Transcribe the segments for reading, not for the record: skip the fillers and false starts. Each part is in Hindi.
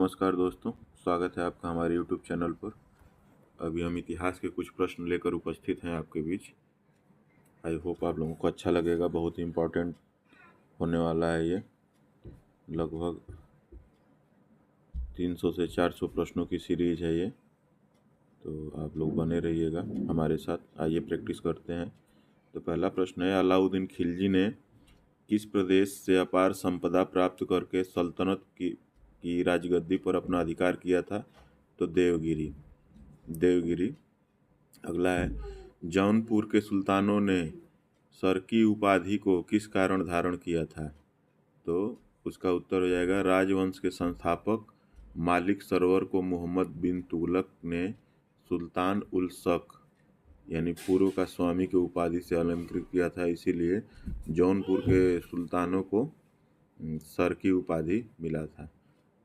नमस्कार दोस्तों, स्वागत है आपका हमारे YouTube चैनल पर। अभी हम इतिहास के कुछ प्रश्न लेकर उपस्थित हैं आपके बीच। आई होप आप लोगों को अच्छा लगेगा। बहुत ही इम्पोर्टेंट होने वाला है ये। लगभग 300 से 400 प्रश्नों की सीरीज है ये, तो आप लोग बने रहिएगा हमारे साथ। आइए प्रैक्टिस करते हैं। तो पहला प्रश्न है, अलाउद्दीन खिलजी ने किस प्रदेश से अपार संपदा प्राप्त करके सल्तनत की राजगद्दी पर अपना अधिकार किया था? तो देवगिरी। अगला है, जौनपुर के सुल्तानों ने सर की उपाधि को किस कारण धारण किया था? तो उसका उत्तर हो जाएगा, राजवंश के संस्थापक मालिक सरवर को मोहम्मद बिन तुगलक ने सुल्तान उल शक यानी पूर्व का स्वामी की उपाधि से अलंकृत किया था, इसीलिए जौनपुर के सुल्तानों को सर की उपाधि मिला था।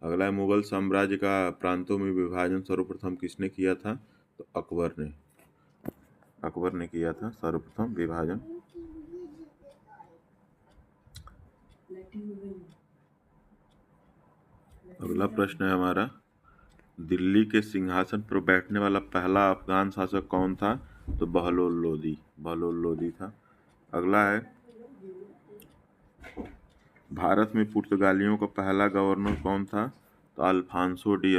अगला है, मुगल साम्राज्य का प्रांतों में विभाजन सर्वप्रथम किसने किया था? तो अकबर ने किया था सर्वप्रथम विभाजन। अगला प्रश्न है हमारा, दिल्ली के सिंहासन पर बैठने वाला पहला अफगान शासक कौन था? तो बहलोल लोदी था। अगला है, भारत में पुर्तगालियों का पहला गवर्नर कौन था? तो अल्फांसो डी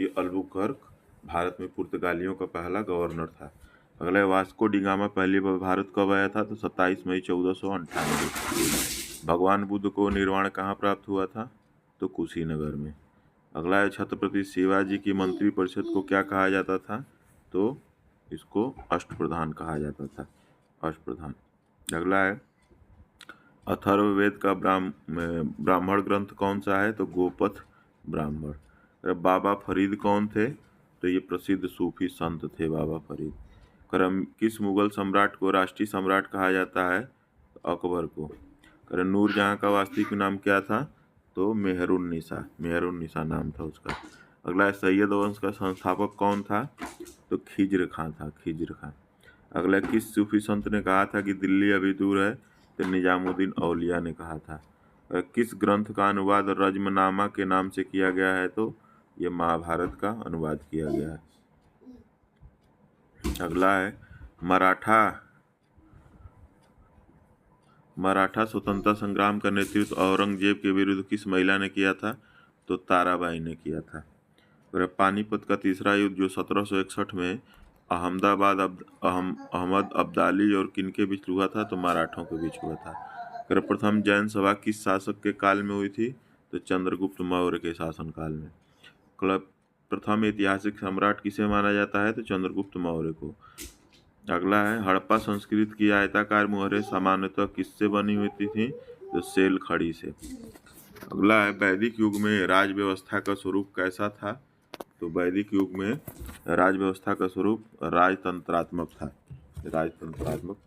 अल्बुकर्क भारत में पुर्तगालियों का पहला गवर्नर था। अगला है, वास्को डी गामा पहली बार भारत कब आया था? तो 27 मई 1498। भगवान बुद्ध को निर्वाण कहाँ प्राप्त हुआ था? तो कुशीनगर में। अगला है, छत्रपति शिवाजी की मंत्रिपरिषद को क्या कहा जाता था? तो इसको अष्टप्रधान कहा जाता था, अष्टप्रधान। अगला है, अथर्ववेद का ब्राह्मण ग्रंथ कौन सा है? तो गोपथ ब्राह्मण। बाबा फरीद कौन थे? तो ये प्रसिद्ध सूफी संत थे बाबा फरीद। किस मुगल सम्राट को राष्ट्रीय सम्राट कहा जाता है? तो अकबर को। नूरजहां का वास्तविक नाम क्या था? तो मेहरुन्निसा नाम था उसका। अगला है, सैयद वंश का संस्थापक कौन था? तो खिज्र खां था, खिज्र खां। अगला, किस सूफी संत ने कहा था कि दिल्ली अभी दूर है? तो निजामुद्दीन औलिया ने कहा था। किस ग्रंथ का अनुवाद रज्मनामा के नाम से किया गया है? तो ये महाभारत का अनुवाद किया गया है। अगला है, मराठा स्वतंत्रता संग्राम का नेतृत्व औरंगजेब के विरुद्ध किस महिला ने किया था? तो ताराबाई ने किया था। पानीपत का तीसरा युद्ध जो 1761 में अहमद अब्दाली और किनके बीच हुआ था? तो मराठों के बीच हुआ था। प्रथम जैन सभा किस शासक के काल में हुई थी? तो चंद्रगुप्त मौर्य के शासनकाल में। प्रथम ऐतिहासिक सम्राट किसे माना जाता है? तो चंद्रगुप्त मौर्य को। अगला है, हड़प्पा संस्कृति की आयताकार मुहरें सामान्यतः किससे बनी होती थी? तो सेल खड़ी से। अगला है, वैदिक युग में राज व्यवस्था का स्वरूप कैसा था? तो वैदिक युग में राज व्यवस्था का स्वरूप राजतंत्रात्मक था, राजतंत्रात्मक।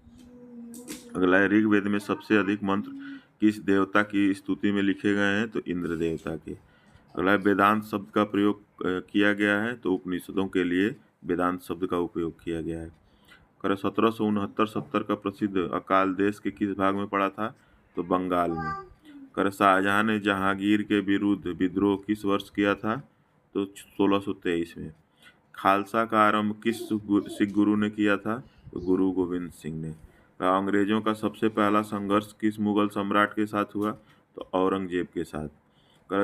अगला है, ऋग्वेद में सबसे अधिक मंत्र किस देवता की स्तुति में लिखे गए हैं? तो इंद्र देवता के। अगला है, वेदांत शब्द का प्रयोग किया गया है? तो उपनिषदों के लिए वेदांत शब्द का उपयोग किया गया है। 1769-70 का प्रसिद्ध अकाल देश के किस भाग में पड़ा था? तो बंगाल में। शाहजहां ने जहांगीर के विरुद्ध विद्रोह किस वर्ष किया था? तो 1623 में। खालसा का आरंभ किस सिख गुरु ने किया था? तो गुरु गोविंद सिंह ने। अंग्रेजों का सबसे पहला संघर्ष किस मुगल सम्राट के साथ हुआ? तो औरंगजेब के साथ।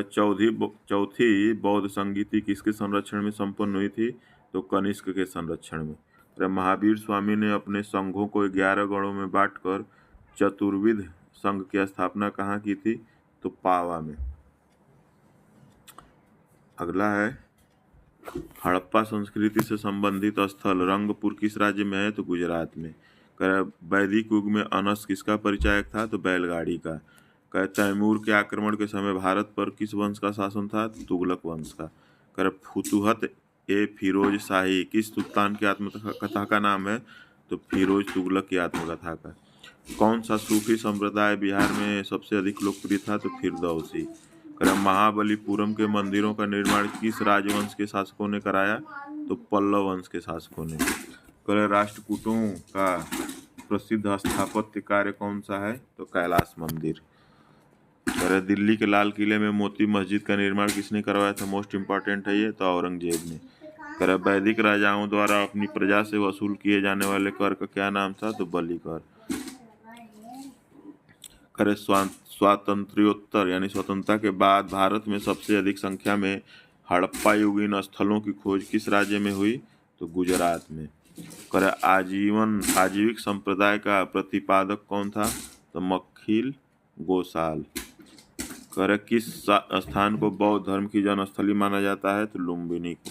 चौथी बौद्ध संगीति किसके संरक्षण में संपन्न हुई थी? तो कनिष्क के संरक्षण में। महावीर स्वामी ने अपने संघों को 11 गणों में बांटकर चतुर्विध संघ की स्थापना कहाँ की थी? तो पावा में। अगला है, हड़प्पा संस्कृति से संबंधित स्थल रंगपुर किस राज्य में है? तो गुजरात में। वैदिक युग में अनस किसका परिचायक था? तो बैलगाड़ी का। तैमूर के आक्रमण के समय भारत पर किस वंश का शासन था? तुगलक वंश का। फुतुहत ए फिरोज शाही किस सुल्तान की आत्मकथा का नाम है? तो फिरोज तुगलक की आत्मकथा का। कौन सा सूफी संप्रदाय बिहार में सबसे अधिक लोकप्रिय था? तो फिरदौसी। महाबलीपुरम के मंदिरों का निर्माण किस राजवंश के शासकों ने कराया? तो पल्लव वंश के शासकों ने। राष्ट्रकूटों का प्रसिद्ध स्थापत्य कार्य कौन सा है? तो कैलाश मंदिर। करे दिल्ली के लाल किले में मोती मस्जिद का निर्माण किसने करवाया था? मोस्ट इम्पॉर्टेंट है ये, तो औरंगजेब ने। करे वैदिक राजाओं द्वारा अपनी प्रजा से वसूल किए जाने वाले कर का क्या नाम था? तो बलि कर। करे स्वातंत्र्योत्तर यानी स्वतंत्रता के बाद भारत में सबसे अधिक संख्या में हड़प्पा युगीन स्थलों की खोज किस राज्य में हुई? तो गुजरात में। करे आजीविक संप्रदाय का प्रतिपादक कौन था? तो मक्खिल गोसाल। करे किस स्थान को बौद्ध धर्म की जन्मस्थली माना जाता है? तो लुम्बिनी को।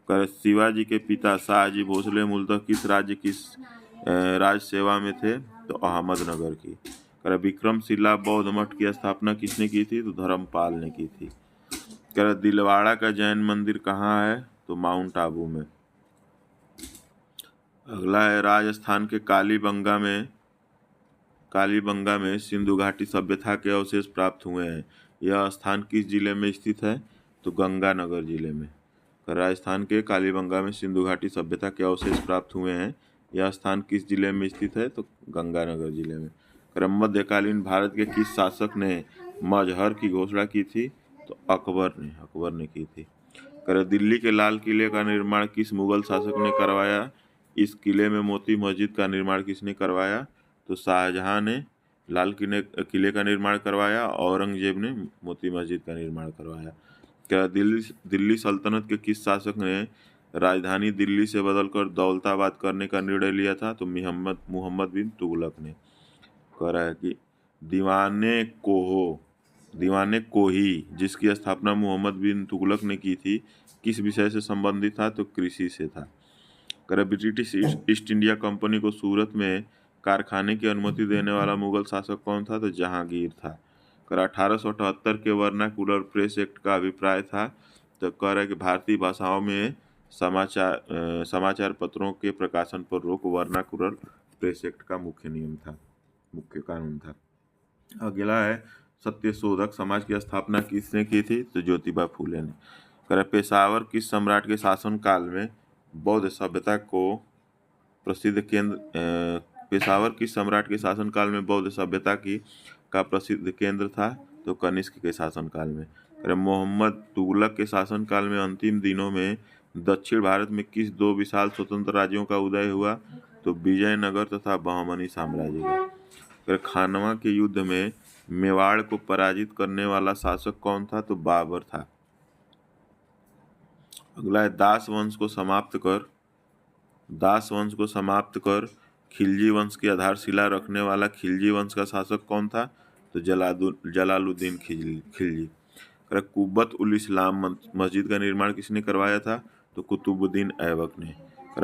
करे शिवाजी के पिता शाहजी भोसले मूलतः किस राज्य की राज सेवा में थे? तो अहमदनगर की। करे विक्रमशिला बौद्ध मठ की स्थापना किसने की थी? तो धर्मपाल ने की थी। करे दिलवाड़ा का जैन मंदिर कहाँ है? तो माउंट आबू में। अगला है राजस्थान के कालीबंगा में सिंधु घाटी सभ्यता के अवशेष प्राप्त हुए हैं। यह स्थान किस जिले में स्थित है? तो गंगानगर जिले में। राजस्थान के कालीबंगा में सिंधु घाटी सभ्यता के अवशेष प्राप्त हुए हैं। यह स्थान किस जिले में स्थित है? तो गंगानगर जिले में। मध्यकालीन भारत के किस शासक ने मजहर की घोषणा की थी? तो अकबर ने की थी। दिल्ली के लाल किले का निर्माण किस मुगल शासक ने करवाया? इस किले में मोती मस्जिद का निर्माण किसने करवाया? तो शाहजहां ने लाल किले का निर्माण करवाया, औरंगजेब ने मोती मस्जिद का निर्माण करवाया। क्या दिल्ली सल्तनत के किस शासक ने राजधानी दिल्ली से बदलकर दौलताबाद करने का निर्णय लिया था? तो मुहम्मद बिन तुगलक ने। कह रहा है कि दीवाने कोही जिसकी स्थापना मोहम्मद बिन तुगलक ने की थी, किस विषय से संबंधित था? तो कृषि से था। ब्रिटिश ईस्ट इंडिया कंपनी को सूरत में कारखाने की अनुमति देने वाला मुगल शासक कौन था? तो जहांगीर था। 1878 के वर्नाकुलर प्रेस एक्ट का अभिप्राय था? तो कह रहा है कि भारतीय भाषाओं में समाचार पत्रों के प्रकाशन पर रोक वर्नाकुलर प्रेस एक्ट का मुख्य कानून था। अगला है सत्यशोधक समाज की स्थापना किसने की थी? तो ज्योतिबा फूले ने। पेशावर किस सम्राट के शासन काल में बौद्ध सभ्यता को प्रसिद्ध केंद्र पेशावर किस सम्राट के शासनकाल में बौद्ध सभ्यता का प्रसिद्ध केंद्र था? तो कनिष्क के शासनकाल में। मोहम्मद तुगलक के शासनकाल में अंतिम दिनों में दक्षिण भारत में किस दो विशाल स्वतंत्र राज्यों का उदय हुआ? तो विजयनगर तथा बहमनी साम्राज्य का। खानवा के युद्ध में मेवाड़ को पराजित करने वाला शासक कौन था? तो बाबर था। अगला है दास वंश को समाप्त कर खिलजी वंश की आधारशिला रखने वाला खिलजी वंश का शासक कौन था? तो जलालुद्दीन खिलजी। कुब्बत उल इस्लाम मस्जिद का निर्माण किसने करवाया था? तो कुतुबुद्दीन ऐबक ने।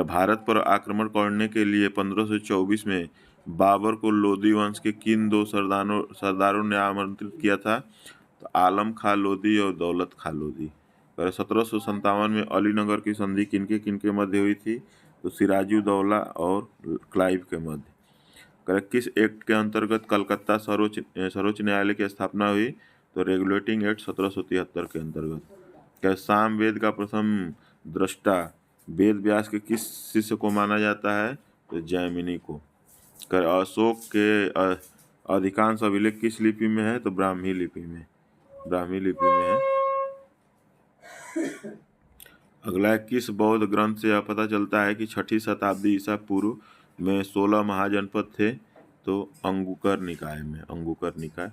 भारत पर आक्रमण करने के लिए 1524 में बाबर को लोदी वंश के किन दो सरदारों ने आमंत्रित किया था? तो आलम खां लोदी और दौलत खां लोदी। 1757 में अलीनगर की संधि किनके मध्य हुई थी? तो सिराजुद्दौला और क्लाइव के मध्य। किस एक्ट के अंतर्गत कलकत्ता सर्वोच्च न्यायालय की स्थापना हुई? तो रेगुलेटिंग एक्ट 1773 के अंतर्गत। सामवेद का प्रथम दृष्टा वेद व्यास के किस शिष्य को माना जाता है? तो जैमिनी को। अशोक के अधिकांश अभिलेख किस लिपि में है? तो ब्राह्मी लिपि में है। अगला है किस बौद्ध ग्रंथ से यह पता चलता है कि 6ठी शताब्दी ईसा पूर्व में 16 महाजनपद थे? तो अंगुकर निकाय।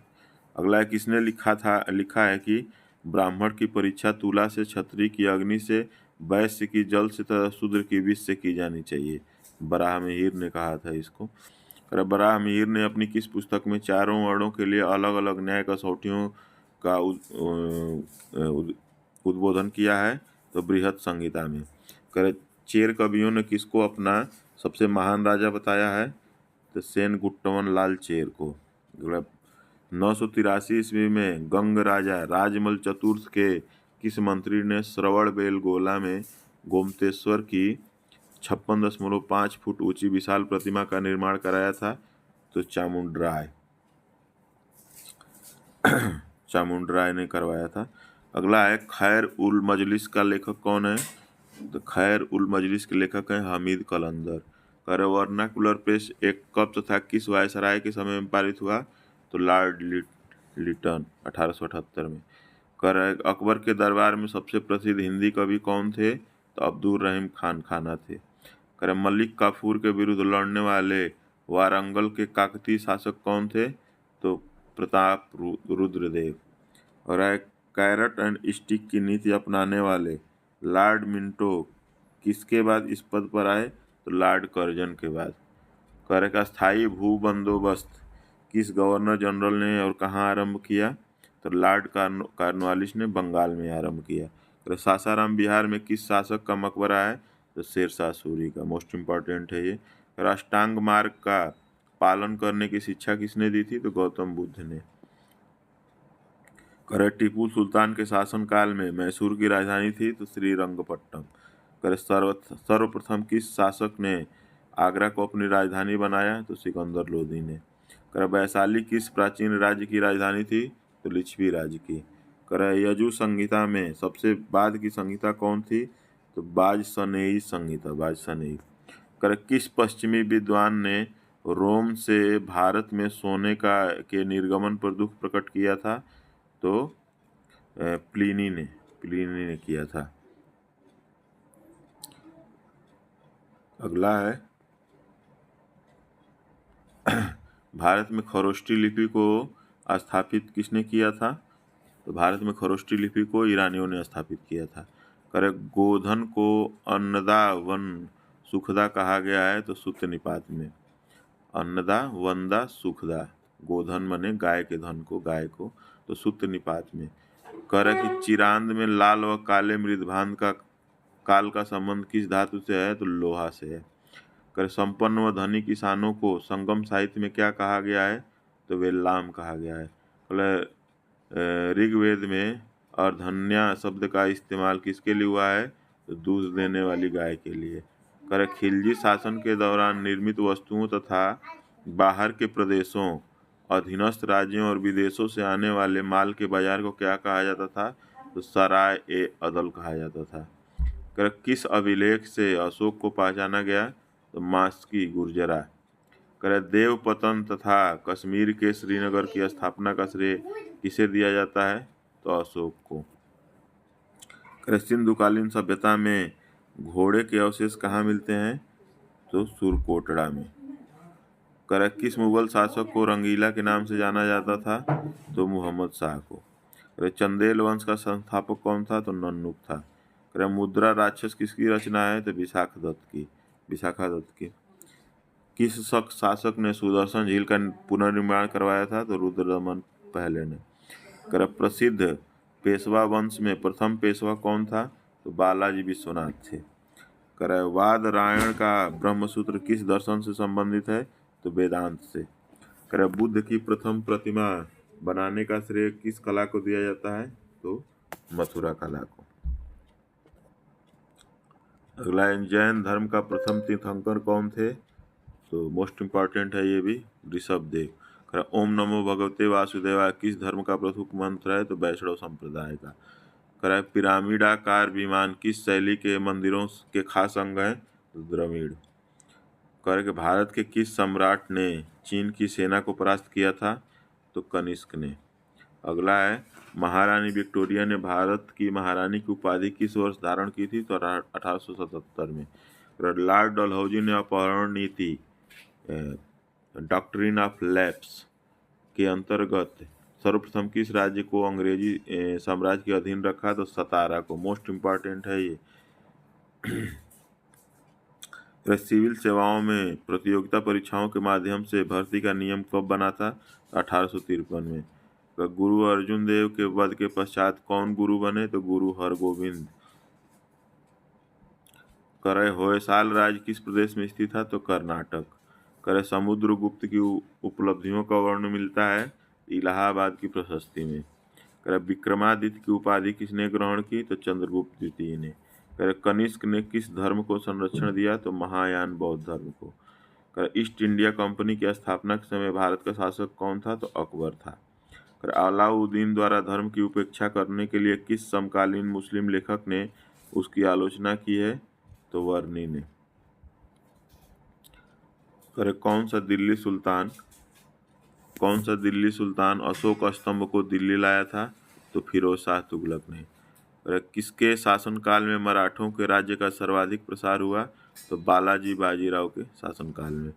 अगला है किसने लिखा है कि ब्राह्मण की परीक्षा तुला से, क्षत्रिय की अग्नि से, वैश्य की जल से तथा शूद्र की विष से की जानी चाहिए। बराहमिहिर ने कहा था इसको। बराहमिहिर ने अपनी किस पुस्तक में चारों वर्णों के लिए अलग अलग न्याय कसौटियों का उद्बोधन किया है? तो बृहत संहिता में। चेर कवियों ने किसको अपना सबसे महान राजा बताया है? तो सेनगुट्टवन लाल चेर को। 983 ईस्वी में गंग राजा राजमल चतुर्थ के किस मंत्री ने श्रवणबेलगोला में गोमतेश्वर की 56.5 फुट ऊंची विशाल प्रतिमा का निर्माण कराया था? तो चामुंडराय ने करवाया था। अगला है खैर उल मजलिस का लेखक कौन है? तो खैर उल मजलिस के लेखक हैं हमीद कलंदर। वर्नाकुलर प्रेस एक्ट कब तथा किस वायसराय के समय में पारित हुआ? तो लॉर्ड लिटन 1878 में। कर अकबर के दरबार में सबसे प्रसिद्ध हिंदी कवि कौन थे? तो अब्दुल रहीम खान खाना थे। कर मलिक काफूर के विरुद्ध लड़ने वाले वारंगल के काकतीय शासक कौन थे? तो प्रताप रुद्रदेव। और कैरेट एंड स्टिक की नीति अपनाने वाले लॉर्ड मिंटो किसके बाद इस पद पर आए? तो लॉर्ड कर्जन के बाद। कर का स्थायी भू बंदोबस्त किस गवर्नर जनरल ने और कहाँ आरंभ किया? तो लॉर्ड कॉर्नवालिस ने बंगाल में आरंभ किया। तो सासाराम बिहार में किस शासक का मकबरा है? तो शेरशाह सूरी का। मोस्ट इम्पॉर्टेंट है ये। और अष्टांग मार्ग का पालन करने की शिक्षा किसने दी थी? तो गौतम बुद्ध ने। करे टीपू सुल्तान के शासनकाल में मैसूर की राजधानी थी? तो श्रीरंगपट्टम। करे सर्वप्रथम किस शासक ने आगरा को अपनी राजधानी बनाया? तो सिकंदर लोदी ने। करे वैशाली किस प्राचीन राज्य की राजधानी थी? तो लिच्छवी राज्य की। करे यजु संहिता में सबसे बाद की संहिता कौन थी? तो बाजसनेयी संहिता, बाजसनेयी। करे किस पश्चिमी विद्वान ने रोम से भारत में सोने के निर्गमन पर दुख प्रकट किया था? तो प्लिनी ने किया था। अगला है भारत में खरोष्टी लिपि को स्थापित किसने किया था? तो भारत में खरोष्टी लिपि को ईरानियों ने स्थापित किया था। करे गोधन को अन्नदा वन सुखदा कहा गया है? तो सूत्र निपात में। अन्नदा वनदा सुखदा, गोधन मने गाय के धन को, गाय को, तो सूत्र निपात में। कर कि चिरांद में लाल व काले मृदभांत का काल का संबंध किस धातु से है? तो लोहा से है। कर संपन्न व धनी किसानों को संगम साहित्य में क्या कहा गया है? तो वेल्लाम कहा गया है। ऋग्वेद में अर्धन्या शब्द का इस्तेमाल किसके लिए हुआ है? तो दूध देने वाली गाय के लिए। कर खिलजी शासन के दौरान निर्मित वस्तुओं तथा बाहर के प्रदेशों, अधीनस्थ राज्यों और विदेशों से आने वाले माल के बाजार को क्या कहा जाता था? तो सराय ए अदल कहा जाता था। कर किस अभिलेख से अशोक को पहचाना गया? तो मास्की गुर्जरा। कर देवपतन तथा कश्मीर के श्रीनगर की स्थापना का श्रेय किसे दिया जाता है? तो अशोक को। कर सिंधुकालीन सभ्यता में घोड़े के अवशेष कहाँ मिलते हैं? तो सुरकोटड़ा में। कर किस मुगल शासक को रंगीला के नाम से जाना जाता था? तो मुहम्मद शाह को। कर चंदेल वंश का संस्थापक कौन था? तो नन्नुक था। कर मुद्रा राक्षस किसकी रचना है? तो विशाखा दत्त की। किस शासक ने सुदर्शन झील का पुनर्निर्माण करवाया था? तो रुद्रदमन पहले ने। कर प्रसिद्ध पेशवा वंश में प्रथम पेशवा कौन था? तो बालाजी विश्वनाथ थे। कर वाद रायण का ब्रह्मसूत्र किस दर्शन से संबंधित है? तो वेदांत से। कर बुद्ध की प्रथम प्रतिमा बनाने का श्रेय किस कला को दिया जाता है? तो मथुरा कला को। अगला जैन धर्म का प्रथम तीर्थंकर कौन थे? तो मोस्ट इम्पॉर्टेंट है ये भी, ऋषभदेव। ओम नमो भगवते वासुदेवाय किस धर्म का प्रमुख मंत्र है? तो वैष्णव संप्रदाय का। पिरामिडाकार विमान किस शैली के मंदिरों के खास अंग हैं? तो द्रविड़। भारत के किस सम्राट ने चीन की सेना को परास्त किया था? तो कनिष्क ने। अगला है महारानी विक्टोरिया ने भारत की महारानी की उपाधि किस वर्ष धारण की थी? तो 1877 में। लॉर्ड डलहौजी ने अपहरण नीति डॉक्ट्रिन ऑफ लैप्स के अंतर्गत सर्वप्रथम किस राज्य को अंग्रेजी साम्राज्य के अधीन रखा? तो सतारा को। मोस्ट इम्पॉर्टेंट है ये। सिविल सेवाओं में प्रतियोगिता परीक्षाओं के माध्यम से भर्ती का नियम कब बना था? 1853 में। गुरु अर्जुन देव के वध के पश्चात कौन गुरु बने? तो गुरु हरगोविंद। होयसाल राज्य किस प्रदेश में स्थित था? तो कर्नाटक। समुद्रगुप्त की उपलब्धियों का वर्णन मिलता है इलाहाबाद की प्रशस्ति में। विक्रमादित्य की उपाधि किसने ग्रहण की? तो चंद्रगुप्त द्वितीय ने। कनिष्क ने किस धर्म को संरक्षण दिया? तो महायान बौद्ध धर्म को। ईस्ट इंडिया कंपनी की स्थापना के समय भारत का शासक कौन था? तो अकबर था। अलाउद्दीन द्वारा धर्म की उपेक्षा करने के लिए किस समकालीन मुस्लिम लेखक ने उसकी आलोचना की है? तो वर्नी ने। कौन सा दिल्ली सुल्तान कौन सा दिल्ली सुल्तान अशोक स्तंभ को दिल्ली लाया था? तो फिरोज शाह तुगलक ने। किसके शासनकाल में मराठों के राज्य का सर्वाधिक प्रसार हुआ? तो बालाजी बाजीराव के शासनकाल में।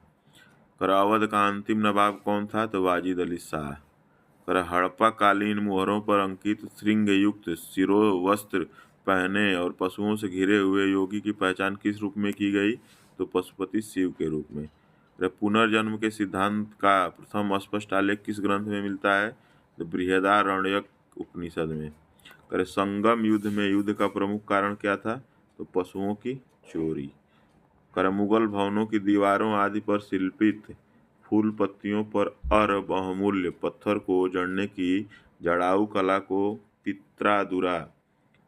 अवध का अंतिम नवाब कौन था? तो वाजिद अली शाह। हड़प्पा कालीन मोहरों पर अंकित श्रृंग युक्त शिरोवस्त्र पहने और पशुओं से घिरे हुए योगी की पहचान किस रूप में की गई? तो पशुपति शिव के रूप में। पुनर्जन्म के सिद्धांत का प्रथम स्पष्ट आलेख किस ग्रंथ में मिलता है? तो बृहदारण्यक उपनिषद में। संगम युद्ध में युद्ध का प्रमुख कारण क्या था? तो पशुओं की चोरी। मुगल भवनों की दीवारों आदि पर शिल्पित फूल पत्तियों पर बहुमूल्य पत्थर को जड़ने की जड़ाऊ कला को पित्रादुरा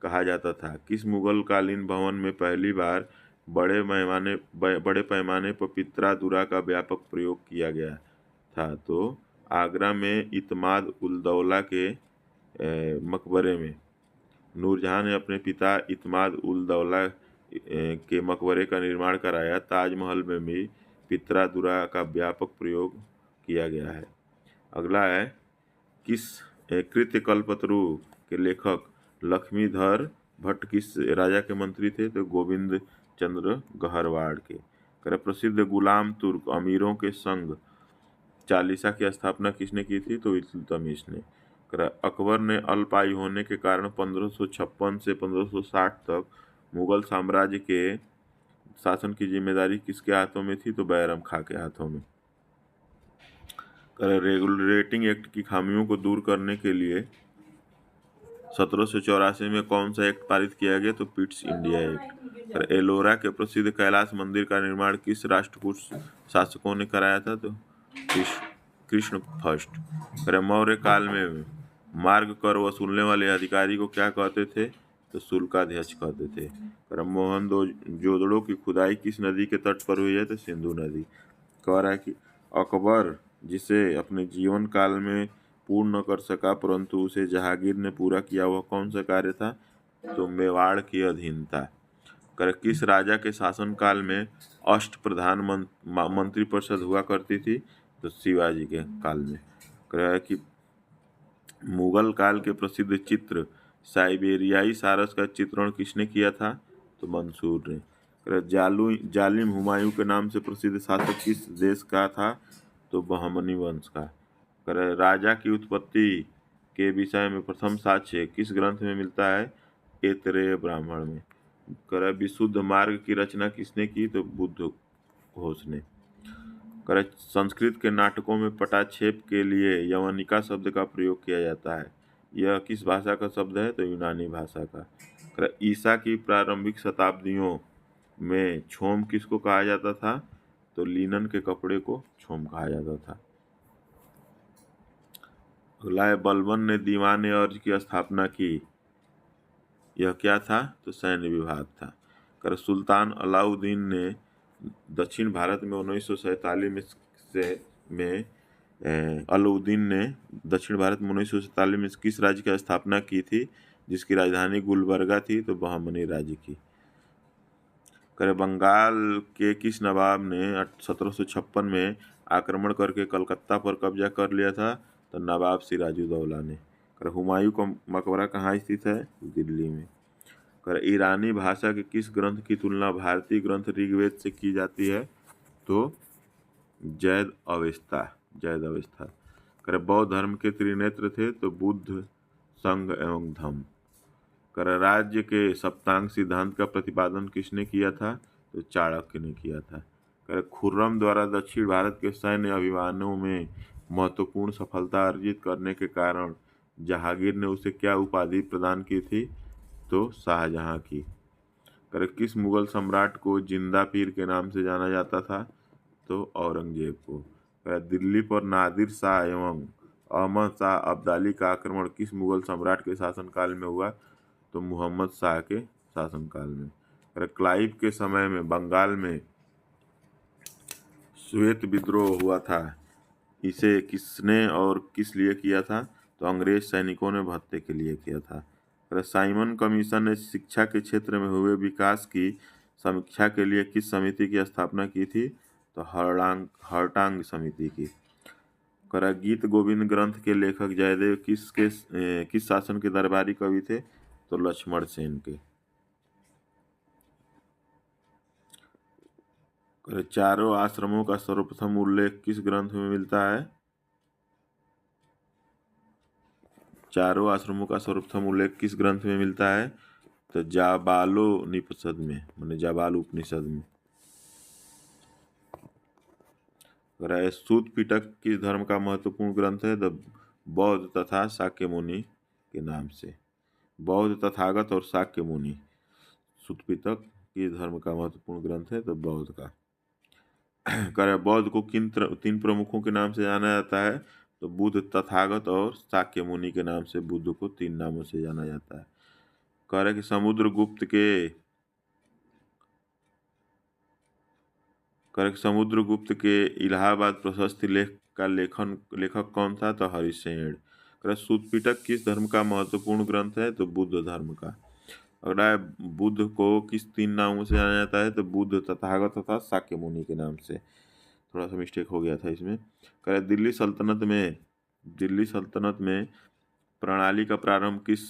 कहा जाता था। किस मुगल कालीन भवन में पहली बार बड़े पैमाने पर पित्रादुरा का व्यापक प्रयोग किया गया था? तो आगरा में इत्माद उल दौला के मकबरे में। नूरजहां ने अपने पिता इत्माद उल दौला के मकबरे का निर्माण कराया। ताजमहल में भी पित्रादुरा का व्यापक प्रयोग किया गया है। अगला है, किस कृत्य कल्पतरु के लेखक लक्ष्मीधर भट्ट किस राजा के मंत्री थे? तो गोविंद चंद्र गहरवाड़ के। प्रसिद्ध गुलाम तुर्क अमीरों के संघ चालीसा की स्थापना किसने की थी? तो इल्तुतमिश ने। अकबर ने अल्पायु होने के कारण 1556 से 1560 तक मुगल साम्राज्य के शासन की जिम्मेदारी किसके हाथों में थी? तो बैरम खां के हाथों में। रेगुलेटिंग एक्ट की खामियों को दूर करने के लिए 1784 में कौन सा एक्ट पारित किया गया? तो पिट्स इंडिया एक्ट। एलोरा के प्रसिद्ध कैलाश मंदिर का निर्माण किस राष्ट्रकूट शासकों ने कराया था? तो कृष्ण फर्स्ट। मौर्य काल में मार्ग कर वसूलने वाले अधिकारी को क्या कहते थे? तो शुल्काध्यक्ष कहते थे। मोहनजोदड़ो की खुदाई किस नदी के तट पर हुई है? तो सिंधु नदी। कह रहा है कि अकबर जिसे अपने जीवन काल में पूर्ण न कर सका परंतु उसे जहांगीर ने पूरा किया, वह कौन सा कार्य था? तो मेवाड़ की अधीनता। किस राजा के शासनकाल में अष्ट प्रधान मंत्री परिषद हुआ करती थी? तो शिवाजी के काल में। कि मुगल काल के प्रसिद्ध चित्र साइबेरियाई सारस का चित्रण किसने किया था? तो मंसूर ने। जालिम हुमायूं के नाम से प्रसिद्ध शासक किस देश का था? तो बहमनी वंश का। राजा की उत्पत्ति के विषय में प्रथम साक्ष्य किस ग्रंथ में मिलता है? ऐतरेय ब्राह्मण में। विशुद्ध मार्ग की रचना किसने की? तो बुद्ध घोष ने। संस्कृत के नाटकों में पटाक्षेप के लिए यवनिका शब्द का प्रयोग किया जाता है। यह किस भाषा का शब्द है? तो यूनानी भाषा का। ईसा की प्रारंभिक शताब्दियों में छोम किसको कहा जाता था? तो लिनन के कपड़े को छोम कहा जाता था। अगला, बलबन ने दीवान अर्ज की स्थापना की, यह क्या था? तो सैन्य विभाग था। सुल्तान अलाउद्दीन ने दक्षिण भारत में 1947 में अलाउद्दीन ने दक्षिण भारत में 1947 में किस राज्य की स्थापना की थी जिसकी राजधानी गुलबर्गा थी? तो बहमनी राज्य की। बंगाल के किस नवाब ने 1756 में आक्रमण करके कलकत्ता पर कब्जा कर लिया था? तो नवाब सिराजुद्दौला ने। हुमायूं का मकबरा कहाँ स्थित है? दिल्ली में। ईरानी भाषा के किस ग्रंथ की तुलना भारतीय ग्रंथ ऋग्वेद से की जाती है? तो जैद अवेस्ता। बौद्ध धर्म के त्रिनेत्र थे? तो बुद्ध, संघ एवं धम्म। राज्य के सप्तांग सिद्धांत का प्रतिपादन किसने किया था? तो चाणक्य ने किया था। खुर्रम द्वारा दक्षिण भारत के सैन्य अभियानों में महत्वपूर्ण सफलता अर्जित करने के कारण जहांगीर ने उसे क्या उपाधि प्रदान की थी? तो शाहजहां की। किस मुगल सम्राट को जिंदा पीर के नाम से जाना जाता था? तो औरंगजेब को। दिल्ली पर नादिर शाह एवं अहमद शाह अब्दाली का आक्रमण किस मुगल सम्राट के शासनकाल में हुआ? तो मुहम्मद शाह के शासनकाल में। क्लाइव के समय में बंगाल में श्वेत विद्रोह हुआ था, इसे किसने और किस लिए किया था? तो अंग्रेज सैनिकों ने भत्ते के लिए किया था। साइमन कमीशन ने शिक्षा के क्षेत्र में हुए विकास की समीक्षा के लिए किस समिति की स्थापना की थी? तो हर्टांग समिति की। करा गीत गोविंद ग्रंथ के लेखक जयदेव किस शासन के दरबारी कवि थे? तो लक्ष्मण सेन के। चारों आश्रमों का सर्वप्रथम उल्लेख किस ग्रंथ में मिलता है? चारों आश्रमों का सर्वप्रथम उल्लेख किस ग्रंथ में मिलता है? तो जाबालोपनिषद में, माने जाबाल उपनिषद में। सूत पिटक किस धर्म का महत्वपूर्ण ग्रंथ है? द बौद्ध तथा शाक्य मुनि के नाम से। बौद्ध तथागत और शाक्य मुनि। सूत पिटक किस धर्म का महत्वपूर्ण ग्रंथ है? तो बौद्ध का। बौद्ध को तीन प्रमुखों के नाम से जाना जाता है? तो बुद्ध, तथागत और शाक्य मुनि के नाम से बुद्ध को तीन नामों से जाना जाता है। कह रहे कि समुद्रगुप्त के इलाहाबाद प्रशस्ति लेख का लेखक कौन था? तो हरिसेन। सूत पिटक किस धर्म का महत्वपूर्ण ग्रंथ है? तो बुद्ध धर्म का। अगला है, बुद्ध को किस तीन नामों से जाना जाता है? तो बुद्ध, तथागत तथा शाक्य मुनि के नाम से। थोड़ा सा मिस्टेक हो गया था इसमें। दिल्ली सल्तनत में प्रणाली का प्रारंभ किस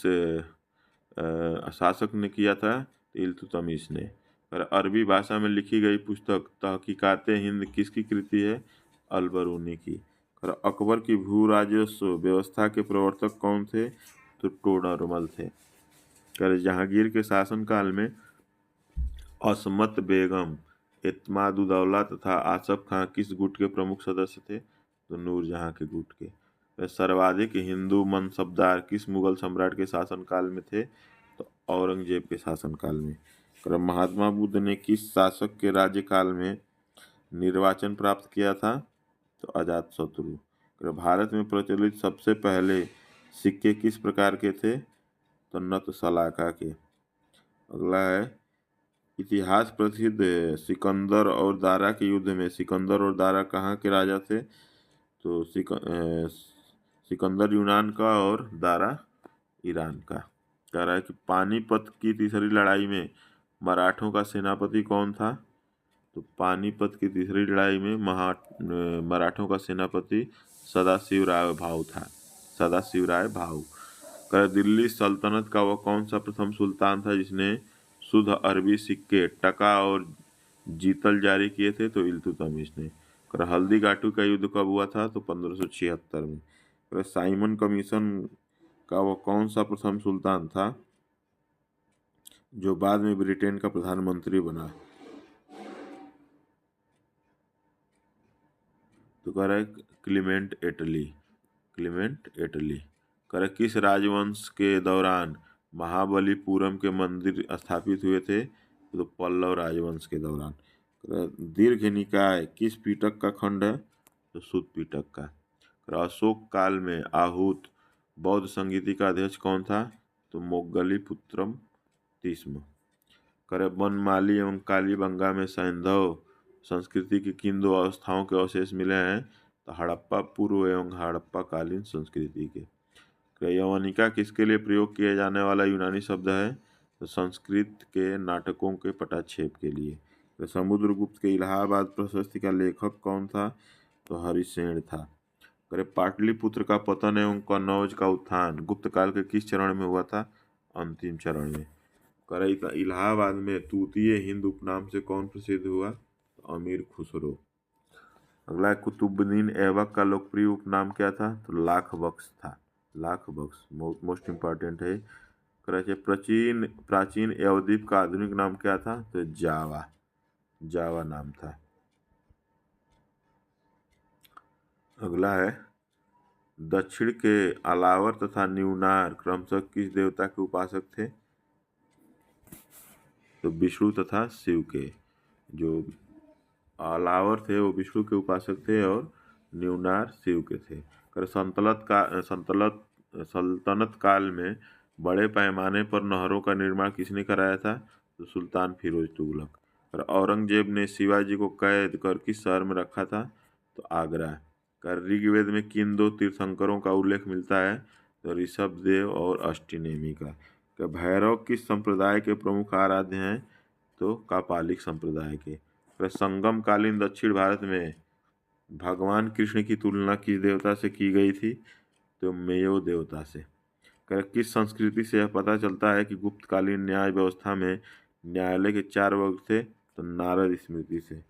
शासक ने किया था? इल्तुतमिश ने। अरबी भाषा में लिखी गई पुस्तक तहकीकाते हिंद किसकी कृति है? अलबरूनी की। अकबर की भू राजस्व व्यवस्था के प्रवर्तक कौन थे? तो टोडरमल थे। जहांगीर के शासनकाल में असमत बेगम, एतमादुद्दौला तथा आसफ खां किस गुट के प्रमुख सदस्य थे? तो नूरजहां के गुट के। सर्वाधिक हिंदू मनसबदार किस मुगल सम्राट के शासनकाल में थे? तो औरंगजेब के शासनकाल में। महात्मा बुद्ध ने किस शासक के राज्यकाल में निर्वाचन प्राप्त किया था? तो अजातशत्रु। भारत में प्रचलित सबसे पहले सिक्के किस प्रकार के थे? तो नतसलाका के। अगला है, इतिहास प्रसिद्ध सिकंदर और दारा के युद्ध में सिकंदर और दारा कहाँ के राजा थे? तो सिकंदर यूनान का और दारा ईरान का। कह रहा है कि पानीपत की तीसरी लड़ाई में मराठों का सेनापति कौन था? तो पानीपत की तीसरी लड़ाई में मराठों का सेनापति सदाशिवराय भाऊ था। सदाशिवराय भाऊ। दिल्ली सल्तनत का वह कौन सा प्रथम सुल्तान था जिसने शुद्ध अरबी सिक्के, टका और जीतल जारी किए थे? तो इल्तुतमिश ने। हल्दी घाटी का युद्ध कब हुआ था? तो 1576 में। साइमन कमीशन का वह कौन सा प्रथम सुल्तान था जो बाद में ब्रिटेन का प्रधानमंत्री बना? तो कह रहा है क्लीमेंट एटली। क्लीमेंट एटली। कह रहा किस राजवंश के दौरान महाबलीपुरम के मंदिर स्थापित हुए थे? तो पल्लव राजवंश के दौरान। दीर्घ निकाय किस पीटक का खंड है? तो सूत पीटक का। अशोक काल में आहूत बौद्ध संगीति का अध्यक्ष कौन था? तो मोग्गलीपुत्रम तीस्म। बनमाली एवं कालीबंगा में सैंधव संस्कृति की किन दो अवस्थाओं के अवशेष मिले हैं? तो हड़प्पा पूर्व एवं हड़प्पा कालीन संस्कृति के। यवनिका किसके लिए प्रयोग किया जाने वाला यूनानी शब्द है? तो संस्कृत के नाटकों के पटाक्षेप के लिए। तो समुद्रगुप्त के इलाहाबाद प्रशस्ति का लेखक कौन था? तो हरिसेन था। पाटलिपुत्र का पतन एवं कन्नौज का उत्थान गुप्त काल के किस चरण में हुआ था? अंतिम चरण में। इलाहाबाद में तूतीय हिंद उपनाम से कौन प्रसिद्ध हुआ? तो अमीर खुसरो। अगला, कुतुबुद्दीन ऐबक का लोकप्रिय उपनाम क्या था? तो लाख बख्श था। लाख बख्श मोस्ट इम्पॉर्टेंट है। प्राचीन अवद्वीप का आधुनिक नाम क्या था? तो जावा। जावा नाम था। अगला है, दक्षिण के अलावर तथा न्यूनार क्रमशः किस देवता के उपासक थे? तो विष्णु तथा शिव के। जो अलावर थे वो विष्णु के उपासक थे और न्यूनार शिव के थे। सल्तनत काल में बड़े पैमाने पर नहरों का निर्माण किसने कराया था? तो सुल्तान फिरोज तुगलक। और औरंगजेब ने शिवाजी को कैद कर किस शहर में रखा था? तो आगरा। ऋग्वेद में किन दो तीर्थंकरों का उल्लेख मिलता है? तो ऋषभदेव और अष्टनेमी का। भैरव किस संप्रदाय के प्रमुख आराध्य हैं? तो कापालिक संप्रदाय के। संगम कालीन दक्षिण भारत में भगवान कृष्ण की तुलना किस देवता से की गई थी? तो मेयो देवता से। किस संस्कृति से यह पता चलता है कि गुप्तकालीन न्याय व्यवस्था में न्यायालय के 4 वर्ग थे? तो नारद स्मृति से।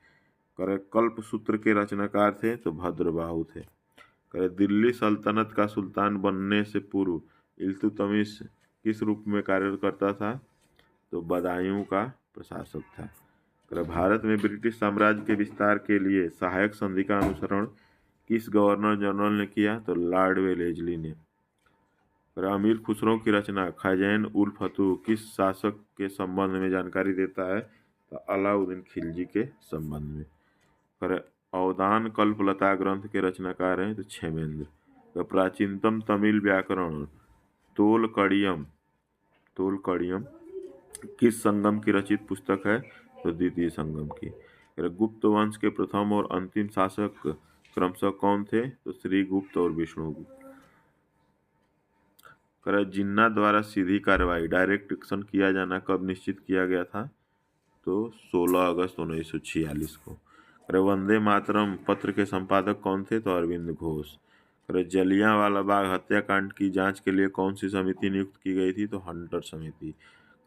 कल्प सूत्र के रचनाकार थे? तो भद्रबाहु थे। दिल्ली सल्तनत का सुल्तान बनने से पूर्व इल्तुतमिश किस रूप में कार्य करता था? तो बदायूं का प्रशासक था। भारत में ब्रिटिश साम्राज्य के विस्तार के लिए सहायक संधि का अनुसरण किस गवर्नर जनरल ने किया? तो लॉर्ड वेलेस्ली ने। अमीर खुसरो की रचना खजैन उल फतूह किस शासक के संबंध में जानकारी देता है? तो अलाउद्दीन खिलजी के संबंध में। अवदान कल्पलता ग्रंथ के रचनाकार हैं? तो क्षेमेंद्र। प्राचीनतम तमिल व्याकरण तोलकड़ियम किस संगम की रचित पुस्तक है? तो द्वितीय संगम की। गुप्त वंश के प्रथम और अंतिम शासक क्रमशः कौन थे? तो श्रीगुप्त और विष्णुगुप्त। जिन्ना द्वारा सीधी कार्रवाई डायरेक्ट एक्शन किया जाना कब निश्चित किया गया था? तो 16 अगस्त 1946 को। वंदे मातरम पत्र के संपादक कौन थे? तो अरविंद घोष। जलियांवाला बाग हत्याकांड की जांच के लिए कौन सी समिति नियुक्त की गई थी? तो हंटर समिति।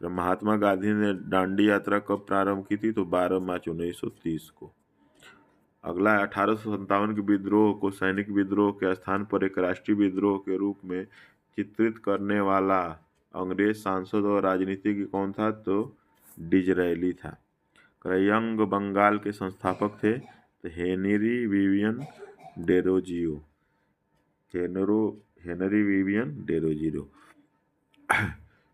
महात्मा गांधी ने दांडी यात्रा कब प्रारंभ की थी? तो 12 मार्च 1930 को। अगला 1857 के विद्रोह को सैनिक विद्रोह के स्थान पर एक राष्ट्रीय विद्रोह के रूप में चित्रित करने वाला अंग्रेज सांसद और राजनीतिज्ञ कौन था? तो डिजरैली था। यंग बंगाल के संस्थापक थे? तो Henry Vivian Derozio.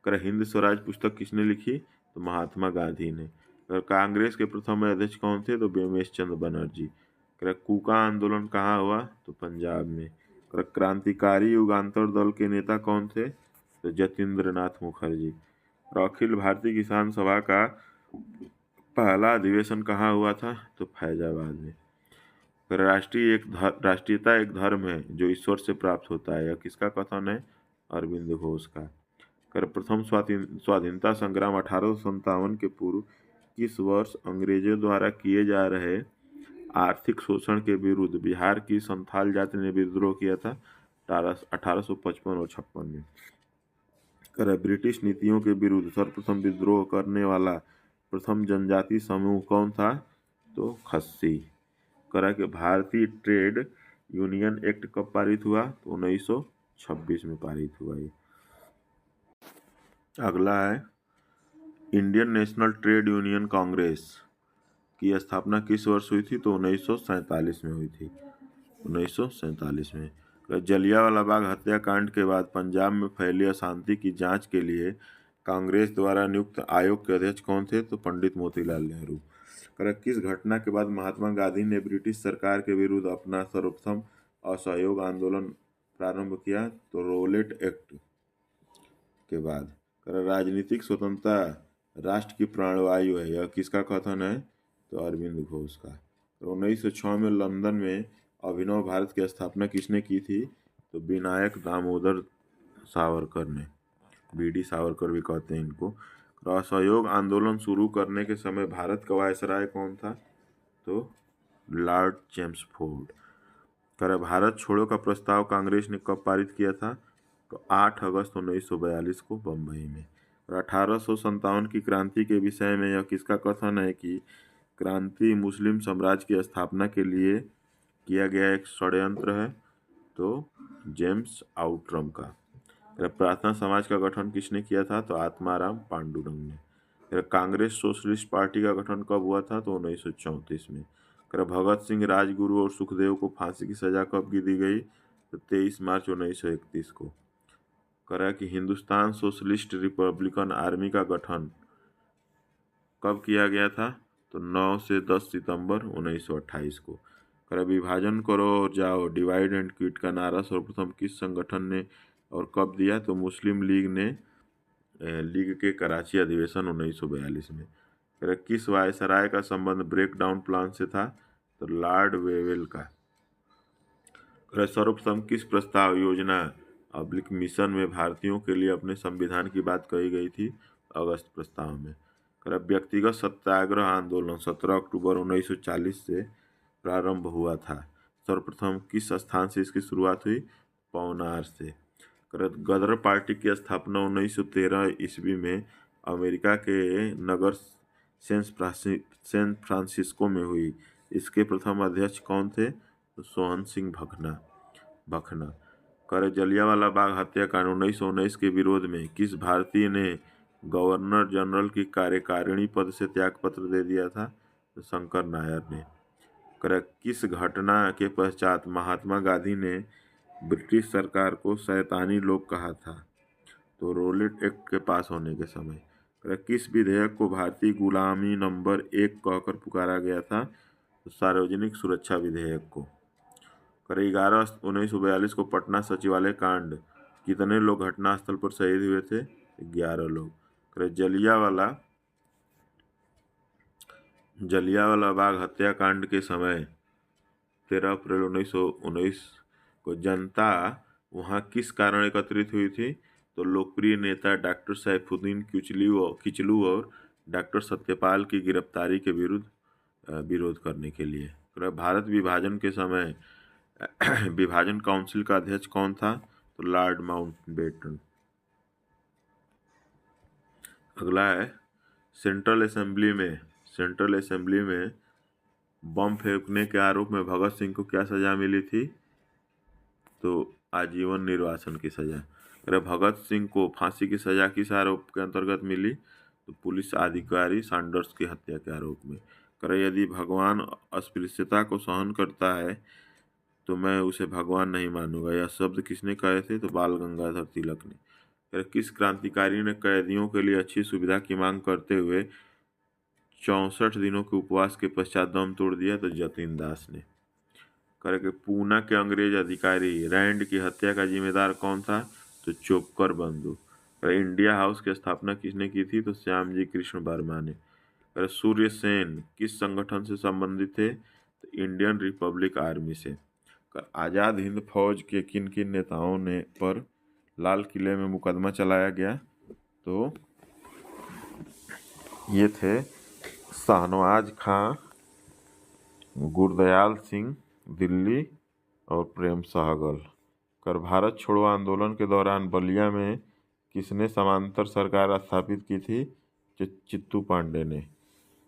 Hind Swaraj पुस्तक किसने लिखी? तो महात्मा गांधी ने। कांग्रेस के प्रथम अध्यक्ष कौन थे? तो बेमेश चंद्र बनर्जी। कूका आंदोलन कहाँ हुआ? तो पंजाब में। क्रांतिकारी युगांतर दल के नेता कौन थे? तो जतीन्द्र नाथ मुखर्जी। अखिल भारतीय किसान सभा का पहला अधिवेशन कहाँ हुआ था? तो फैजाबाद में। राष्ट्रीयता एक धर्म है जो ईश्वर से प्राप्त होता है, यह किसका कथन है? अरविंद घोष का। प्रथम स्वाधीनता संग्राम 1857 के पूर्व किस वर्ष अंग्रेजों द्वारा किए जा रहे आर्थिक शोषण के विरुद्ध बिहार की संथाल जाति ने विद्रोह किया था? 1855 और 56 में। ब्रिटिश नीतियों के विरुद्ध सर्वप्रथम विद्रोह करने वाला प्रथम जनजाति समूह कौन था? तो खस्सी। के भारतीय ट्रेड यूनियन एक्ट कब पारित हुआ? तो 1926 में पारित हुआ ये। अगला है Indian national trade union Congress की स्थापना किस वर्ष हुई थी? तो 1947 में हुई थी। 1947 में। जलियांवाला बाग हत्याकांड के बाद पंजाब में फैली अशांति की जांच के लिए कांग्रेस द्वारा नियुक्त आयोग के अध्यक्ष कौन थे? तो पंडित मोतीलाल नेहरू। किस घटना के बाद महात्मा गांधी ने ब्रिटिश सरकार के विरुद्ध अपना सर्वप्रथम असहयोग आंदोलन प्रारंभ किया? तो रोलेट एक्ट के बाद। राजनीतिक स्वतंत्रता राष्ट्र की प्राणवायु है, यह किसका कथन है? तो अरविंद घोष का। 1906 में लंदन में अभिनव भारत की स्थापना किसने की थी? तो विनायक दामोदर सावरकर ने। बीडी सावरकर भी कहते हैं इनको। असहयोग आंदोलन शुरू करने के समय भारत का वायसराय कौन था? तो लॉर्ड चेम्सफोर्ड। भारत छोड़ो का प्रस्ताव कांग्रेस ने कब पारित किया था? तो 8 अगस्त 1942 को बम्बई में। 1857 की क्रांति के विषय में यह किसका कथन है कि क्रांति मुस्लिम साम्राज्य की स्थापना के लिए किया गया एक षड्यंत्र है? तो जेम्स आउट्रम का। प्रार्थना समाज का गठन किसने किया था? तो आत्माराम पांडुरंग ने। कांग्रेस सोशलिस्ट पार्टी का गठन कब हुआ था? तो 1934 में। भगत सिंह, राजगुरु और सुखदेव को फांसी की सजा कब दी गई? तो 23 मार्च 1931 को। कि हिंदुस्तान सोशलिस्ट रिपब्लिकन आर्मी का गठन कब किया गया था? तो 9 से 10 सितंबर 1928 को। विभाजन करो और जाओ, डिवाइड एंड क्विट का नारा सर्वप्रथम किस संगठन ने और कब दिया? तो मुस्लिम लीग ने लीग के कराची अधिवेशन 1942 में। किस वायसराय का संबंध ब्रेकडाउन प्लान से था? तो लॉर्ड वेवेल का। सर्वप्रथम किस प्रस्ताव योजना मिशन में भारतीयों के लिए अपने संविधान की बात कही गई थी? अगस्त प्रस्ताव में। व्यक्तिगत सत्याग्रह आंदोलन 17 अक्टूबर 1940 से प्रारंभ हुआ था। सर्वप्रथम किस स्थान से इसकी शुरुआत हुई? पवनार से। गदर पार्टी की स्थापना 1913 ईस्वी में अमेरिका के नगर सैन फ्रांसिस्को में हुई। इसके प्रथम अध्यक्ष कौन थे? तो सोहन सिंह भखना। जलियांवाला बाग हत्याकांड 1919 के विरोध में किस भारतीय ने गवर्नर जनरल की कार्यकारिणी पद से त्यागपत्र दे दिया था? तो शंकर नायर ने। किस घटना के पश्चात महात्मा गांधी ने ब्रिटिश सरकार को शैतानी लोग कहा था? तो रोलेट एक्ट के पास होने के समय। किस विधेयक को भारतीय गुलामी नंबर 1 कहकर पुकारा गया था? तो सार्वजनिक सुरक्षा विधेयक को। 11/1942 को पटना सचिवालय कांड कितने लोग घटनास्थल पर शहीद हुए थे? 11 लोग। जलियांवाला बाग हत्याकांड के समय 13 अप्रैल 1919 को जनता वहां किस कारण एकत्रित हुई थी? तो लोकप्रिय नेता डॉक्टर सैफुद्दीन किचलू और डॉक्टर सत्यपाल की गिरफ्तारी के विरोध करने के लिए। भारत विभाजन के समय विभाजन काउंसिल का अध्यक्ष कौन था? तो लॉर्ड माउंटबेटन। अगला है सेंट्रल असेंबली में बम फेंकने के आरोप में भगत सिंह को क्या सजा मिली थी? तो आजीवन निर्वासन की सजा। अगर भगत सिंह को फांसी की सजा किस आरोप के अंतर्गत मिली? तो पुलिस अधिकारी सैंडर्स की हत्या के आरोप में। यदि भगवान अस्पृश्यता को सहन करता है तो मैं उसे भगवान नहीं मानूंगा, यह शब्द किसने कहे थे? तो बाल गंगाधर तिलक ने। किस क्रांतिकारी ने कैदियों के लिए अच्छी सुविधा की मांग करते हुए 64 दिनों के उपवास के पश्चात दम तोड़ दिया? तो जतिन दास ने। पूना के अंग्रेज अधिकारी रैंड की हत्या का जिम्मेदार कौन था? तो चोपकर बंधु। इंडिया हाउस की स्थापना किसने की थी? तो श्यामजी कृष्ण वर्मा ने। सूर्य सेन किस संगठन से संबंधित थे? तो इंडियन रिपब्लिक आर्मी से। आजाद हिंद फौज के किन किन नेताओं ने पर लाल किले में मुकदमा चलाया गया? तो ये थे शाहनवाज खां, गुरदयाल सिंह दिल्ली और प्रेम सहगल। भारत छोड़ो आंदोलन के दौरान बलिया में किसने समांतर सरकार स्थापित की थी? चित्तू पांडे ने।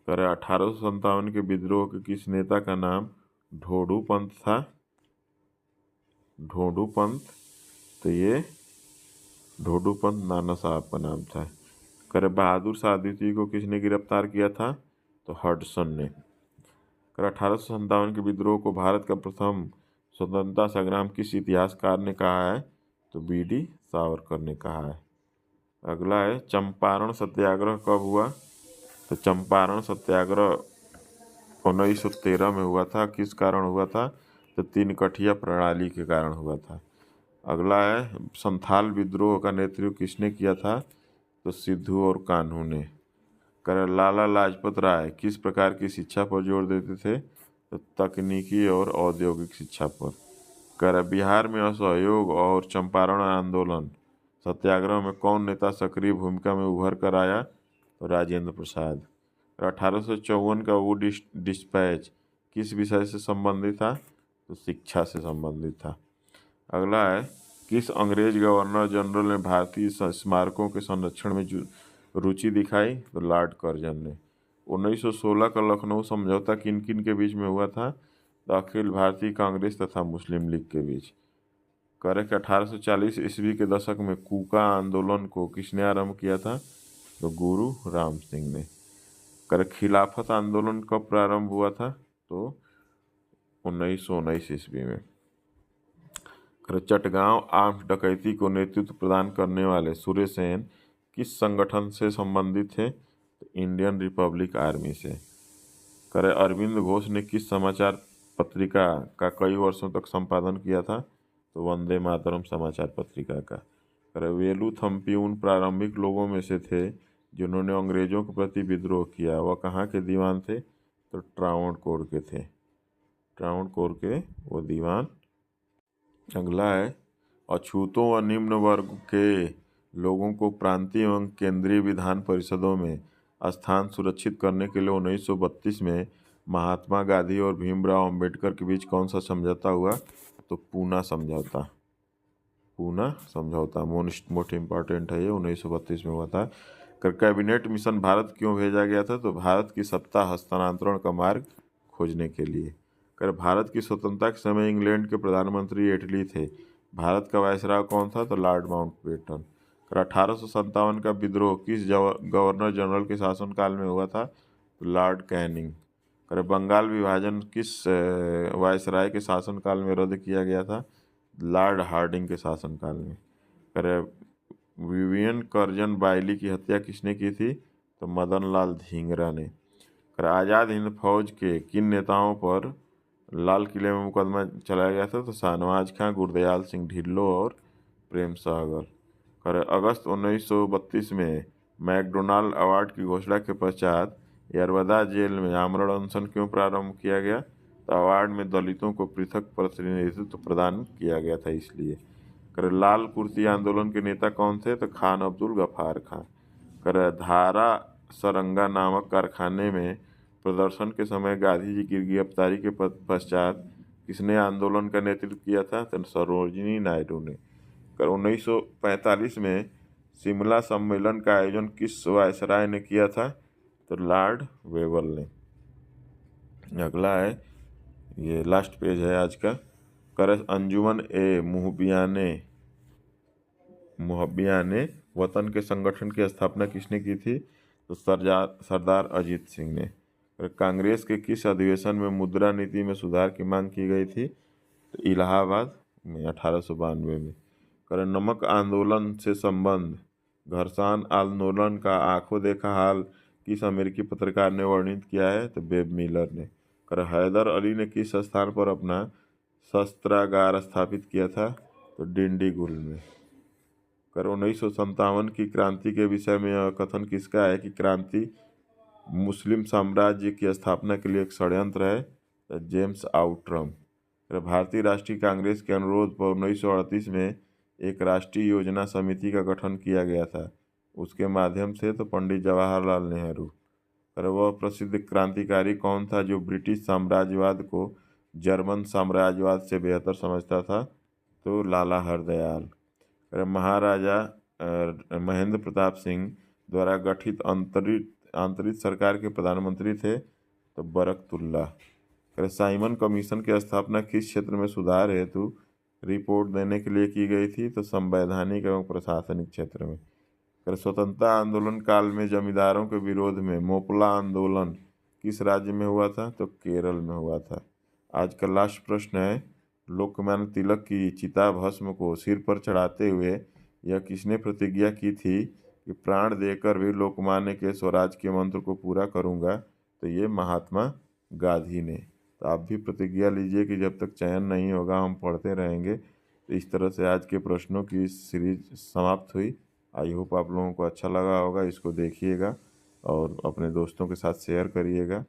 1857 के विद्रोह के किस नेता का नाम ढोडू पंत था? ढोडू पंत। तो ये ढोडू पंत नाना साहब का नाम था। बहादुर शाह द्वितीय को किसने गिरफ्तार किया था? तो हडसन ने। 1857 के विद्रोह को भारत का प्रथम स्वतंत्रता संग्राम किस इतिहासकार ने कहा है? तो बीडी सावरकर ने कहा है। अगला है चंपारण सत्याग्रह कब हुआ? तो चंपारण सत्याग्रह 1913 में हुआ था। किस कारण हुआ था? तो 3 कठिया प्रणाली के कारण हुआ था। अगला है संथाल विद्रोह का नेतृत्व किसने किया था? तो सिद्धू और कान्हू ने। लाला लाजपत राय किस प्रकार की शिक्षा पर जोर देते थे? तो तकनीकी और औद्योगिक शिक्षा पर। बिहार में असहयोग और चंपारण आंदोलन सत्याग्रह में कौन नेता सक्रिय भूमिका में उभर कर आया? तो राजेंद्र प्रसाद। 1854 का वो डिस्पैच किस विषय से संबंधित था? तो शिक्षा से संबंधित था। अगला है किस अंग्रेज गवर्नर जनरल ने भारतीय स्मारकों के संरक्षण में रुचि दिखाई? तो लॉर्ड कर्जन ने। 1916 का लखनऊ समझौता किन किन के बीच में हुआ था? तो अखिल भारतीय कांग्रेस तथा मुस्लिम लीग के बीच। 1840 ईस्वी के दशक में कूका आंदोलन को किसने आरंभ किया था? तो गुरु राम सिंह ने। खिलाफत आंदोलन कब प्रारंभ हुआ था? तो 1919 ईस्वी में। चटगांव आर्म्स डकैती को नेतृत्व प्रदान करने वाले सूर्य सेन किस संगठन से संबंधित थे? तो इंडियन रिपब्लिक आर्मी से। अरविंद घोष ने किस समाचार पत्रिका का कई वर्षों तक संपादन किया था? तो वंदे मातरम समाचार पत्रिका का। वेलुथम्पी उन प्रारंभिक लोगों में से थे जिन्होंने अंग्रेजों के प्रति विद्रोह किया। वह कहाँ के दीवान थे? तो ट्रावणकोर के थे। ट्रावणकोर के वो दीवान। अगला है अछूतों व निम्न वर्ग के लोगों को प्रांतीय एवं केंद्रीय विधान परिषदों में स्थान सुरक्षित करने के लिए 1932 में महात्मा गांधी और भीमराव अंबेडकर के बीच कौन सा समझौता हुआ? तो पूना समझौता। पूना समझौता मोस्ट इम्पॉर्टेंट है, ये 1932 में हुआ था। कैबिनेट मिशन भारत क्यों भेजा गया था? तो भारत की सत्ता हस्तांतरण का मार्ग खोजने के लिए। भारत की स्वतंत्रता के समय इंग्लैंड के प्रधानमंत्री एटली थे। भारत का वायसराय कौन था? तो लॉर्ड माउंटबेटन। 1857 का विद्रोह किस गवर्नर जनरल के शासनकाल में हुआ था? तो लॉर्ड कैनिंग। बंगाल विभाजन किस वायसराय के शासनकाल में रद्द किया गया था? लॉर्ड हार्डिंग के शासनकाल में। विवियन कर्जन बाइली की हत्या किसने की थी? तो मदन लाल धींगरा ने। आज़ाद हिंद फौज के किन नेताओं पर लाल किले में मुकदमा चलाया गया था? तो शाहनवाज खां, गुरदयाल सिंह ढिल्लों और प्रेम सागर। अगस्त 1932 में मैकडोनाल्ड अवार्ड की घोषणा के पश्चात यरवदा जेल में आमरण अनशन क्यों प्रारंभ किया गया? तो अवार्ड में दलितों को पृथक प्रतिनिधित्व प्रदान किया गया था इसलिए। लाल कुर्ती आंदोलन के नेता कौन थे? तो खान अब्दुल गफ्फार खां। धारा सरंगा नामक कारखाने में प्रदर्शन के समय गांधी जी की गिरफ्तारी के पश्चात किसने आंदोलन का नेतृत्व किया था? तो सरोजिनी नायडू ने। 1945 में शिमला सम्मेलन का आयोजन किस वायसराय ने किया था? तो लॉर्ड वेवल ने। अगला है, ये लास्ट पेज है आज का। अंजुमन ए मुहब्बियाने वतन के संगठन की स्थापना किसने की थी? तो सरदार अजीत सिंह ने। कांग्रेस के किस अधिवेशन में मुद्रा नीति में सुधार की मांग की गई थी? तो इलाहाबाद में 1892 में। नमक आंदोलन से संबंध घर्षण आंदोलन का आंखों देखा हाल किस अमेरिकी पत्रकार ने वर्णित किया है? तो वेब मिलर ने। हैदर अली ने किस स्थान पर अपना शस्त्रागार स्थापित किया था? तो डिंडीगुल में। 1957 की क्रांति के विषय में यह कथन किसका है कि क्रांति मुस्लिम साम्राज्य की स्थापना के लिए एक षड्यंत्र है? तो जेम्स आउट्रम। भारतीय राष्ट्रीय कांग्रेस के अनुरोध पर 1938 में एक राष्ट्रीय योजना समिति का गठन किया गया था, उसके माध्यम से तो पंडित जवाहरलाल नेहरू। वह प्रसिद्ध क्रांतिकारी कौन था जो ब्रिटिश साम्राज्यवाद को जर्मन साम्राज्यवाद से बेहतर समझता था? तो लाला हरदयाल। महाराजा महेंद्र प्रताप सिंह द्वारा गठित आंतरिक सरकार के प्रधानमंत्री थे? तो बरकतुल्ला। साइमन कमीशन की स्थापना किस क्षेत्र में सुधार हेतु रिपोर्ट देने के लिए की गई थी? तो संवैधानिक एवं प्रशासनिक क्षेत्र में। स्वतंत्रता आंदोलन काल में जमींदारों के विरोध में मोपला आंदोलन किस राज्य में हुआ था? तो केरल में हुआ था। आज का लास्ट प्रश्न है, लोकमान्य तिलक की चिता भस्म को सिर पर चढ़ाते हुए यह किसने प्रतिज्ञा की थी कि प्राण देकर भी लोकमान्य के स्वराज के मंत्र को पूरा करूंगा? तो ये महात्मा गांधी ने। तो आप भी प्रतिज्ञा लीजिए कि जब तक चयन नहीं होगा हम पढ़ते रहेंगे। तो इस तरह से आज के प्रश्नों की सीरीज समाप्त हुई। आई होप आप लोगों को अच्छा लगा होगा। इसको देखिएगा और अपने दोस्तों के साथ शेयर करिएगा।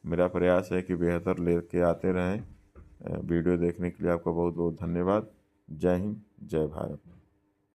मेरा प्रयास है कि बेहतर लेके आते रहें। वीडियो देखने के लिए आपका बहुत बहुत धन्यवाद। जय हिंद, जय भारत।